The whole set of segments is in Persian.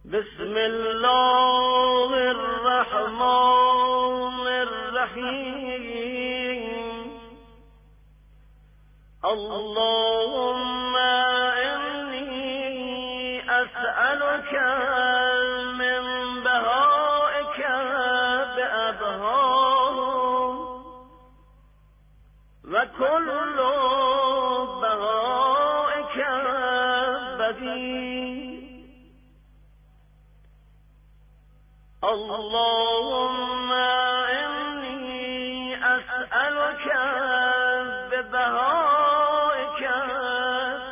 بسم الله الرحمن الرحیم. اللهم انی اسألك من بهائك بأبهاهم و کل بهائك بدی. اللهم إني أسألك ببهائك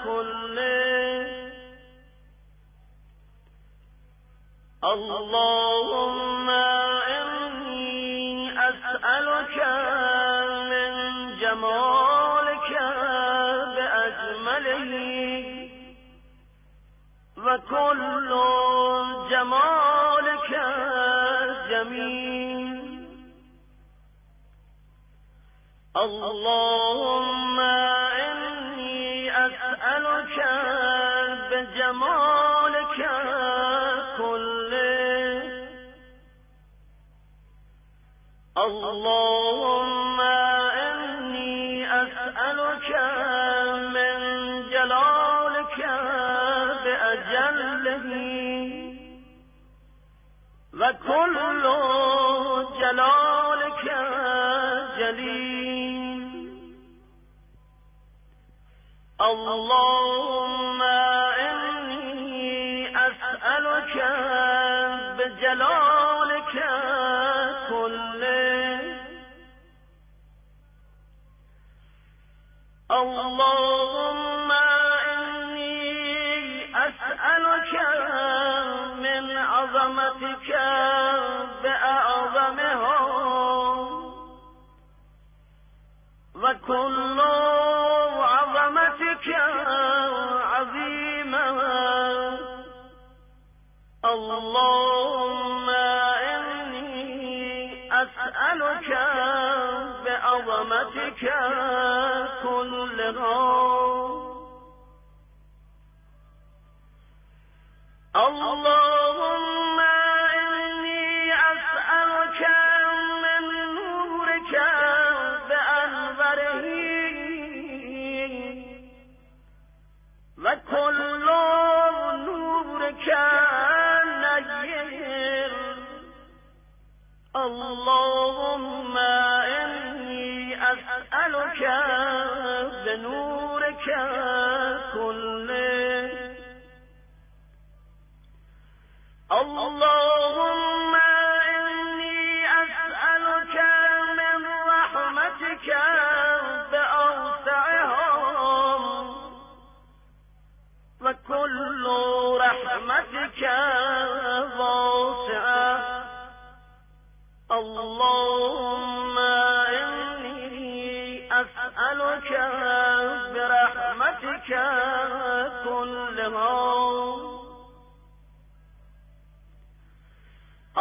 كله. اللهم إني أسألك من جمالك بأجمله وكل جمالك جميل. اللهم إني أسألك بجمالك كله. اللهم إني أسألك من جلالك بأجله وكل جلالك جليل. اللهم إني أسألك بجلالك كله. اللهم إني أسألك من عظمتك بأعظمها وكل عظمتك عظيما. اللهم إني أسألك بعظمتك كلها. اللهم إني أسألك من نورك بأنوره وكل نورك نير. اللهم إني أسألك بنورك كله. اللهم إني أسألك من رحمتك بأوسعها وكل رحمتك واسعة. اللهم إني أسألك برحمتك كلها.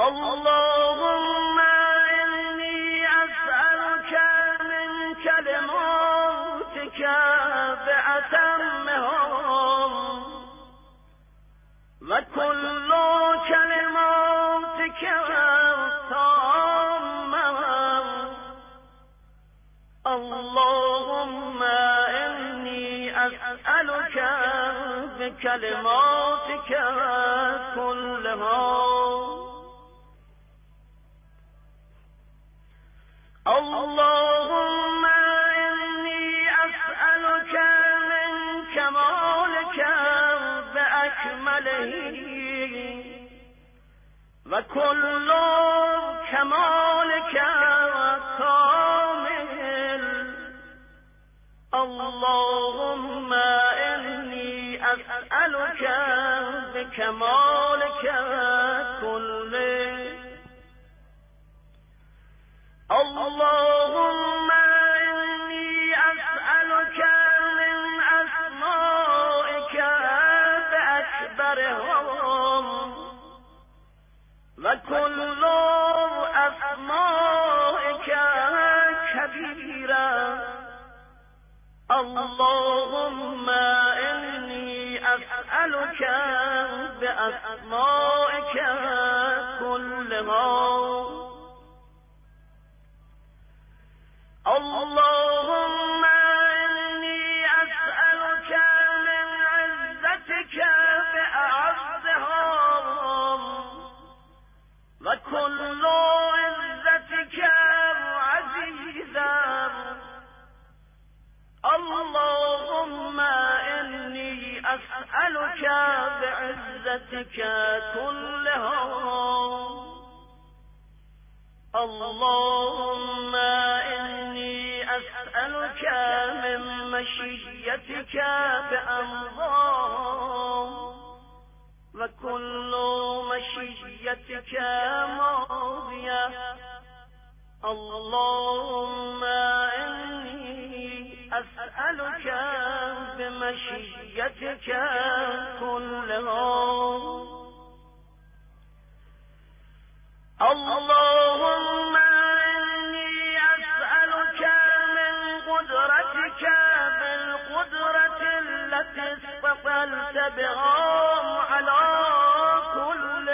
اللهم إني أسألك من كلماتك بأتمها وكل كلماتك تامة. اللهم إني أسألك بكلماتك كلها. اللهم إني أسألك من كمالك بأكمله وكل كمالك كامل. اللهم إني أسألك بكمالك كله. اللهم إني أسألك من أسمائك بأكبرهم وكل أسمائك كبيرا. اللهم إني أسألك بأسمائك كلها اللهم إني أسألك من عزتك بأعزها وكل عزتك عزيزا اللهم إني أسألك بعزتك كلها اللهم إني أسألك من مشيتك بأمضاء وكل مشيتك ماضية اللهم إني أسألك بمشيتك كلها اللهم إني أسألك من قدرتك بالقدرة التي استطلت بها على كل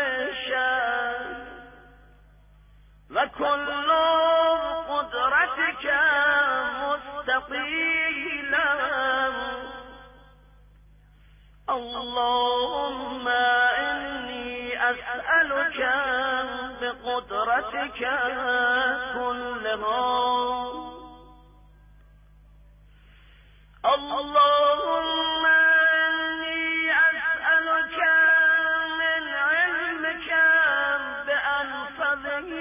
شيء وكل قدرتك مستقيلا اللهم إني أسألك بقدرتك كلها اللهم إني أسألك من علمك بأنفذه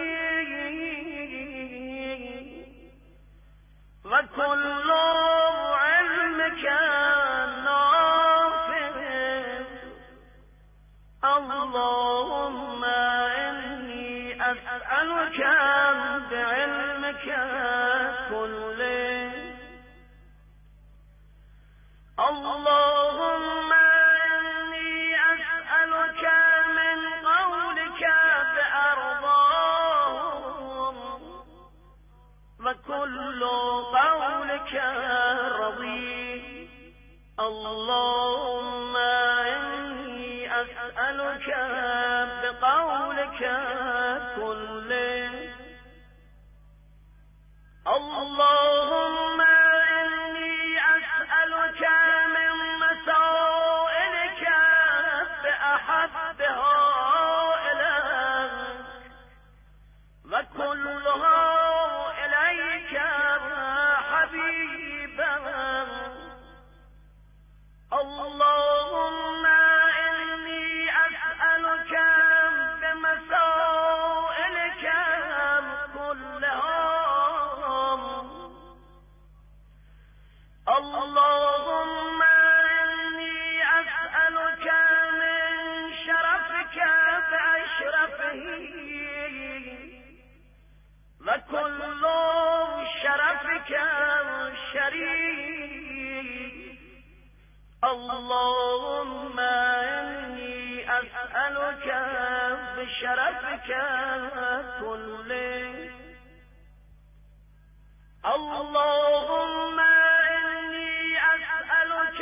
وكل علمك نافع اللهم إني أسألك بعلمك كله اللهم إني أسألك من قولك بأرضاهم وكل قولك رضي اللهم إني أسألك بقولك كله اللهم إني أسألك من مسائلك بأحبها إليك وكلها إليك حبيبا اللهم إني أسألك بمسائلك كلها اللهم إني أسألك من شرفك بأشرفه وكل شرفك شريف اللهم إني أسألك بشرفك كله اللهم إني أسألك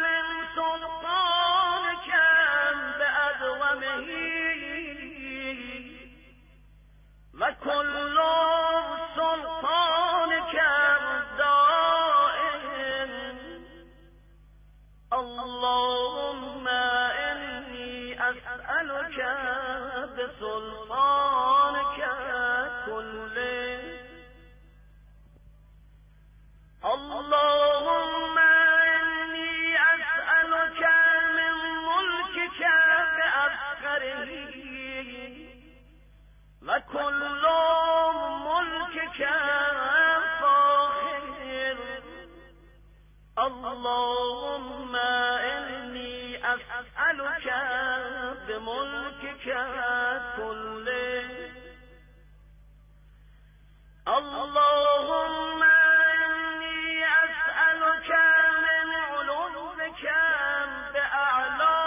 من سلطانك بأدومه وكل سلطانك دائم اللهم إني أسألك بسلطانك كله اللهم إني أسألك من ملكك بأفكره وكل ملكك فاخر اللهم إني أسألك بملكك كله اللهم إني أسألك من علومك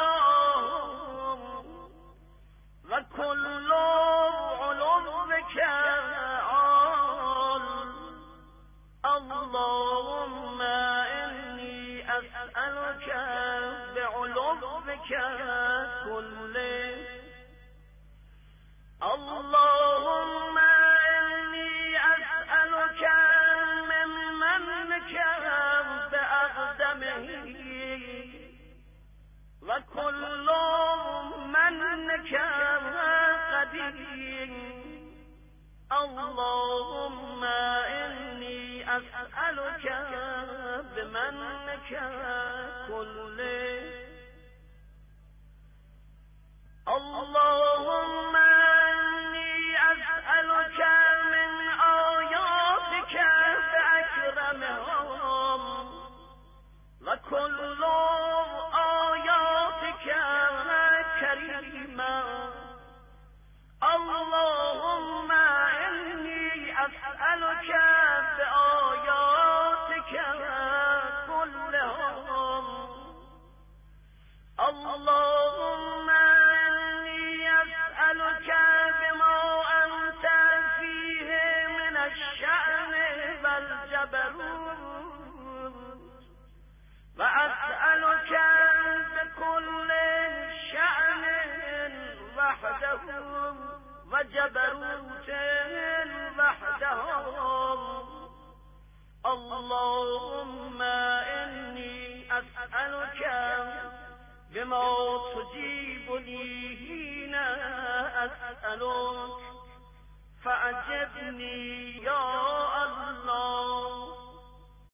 بأعلاه وكل علومك عال اللهم إني أسألك بعلومك لطفك كله اللهم إني أسألك من منك بأقدمه وكل منك قديم اللهم إني أسألك بمنك كله اللهم إني أسألك من آياتك بأكرمهم وكل آياتك كريما اللهم إني أسألك بآياتك كلهم اللهم إني أسألك بما أنت فيه من الشأن والجبروت وأسألك بكل شأن وحده وجبروت وحده اللهم إني أسألك بما تجيبني حين أسألك فأجبني يا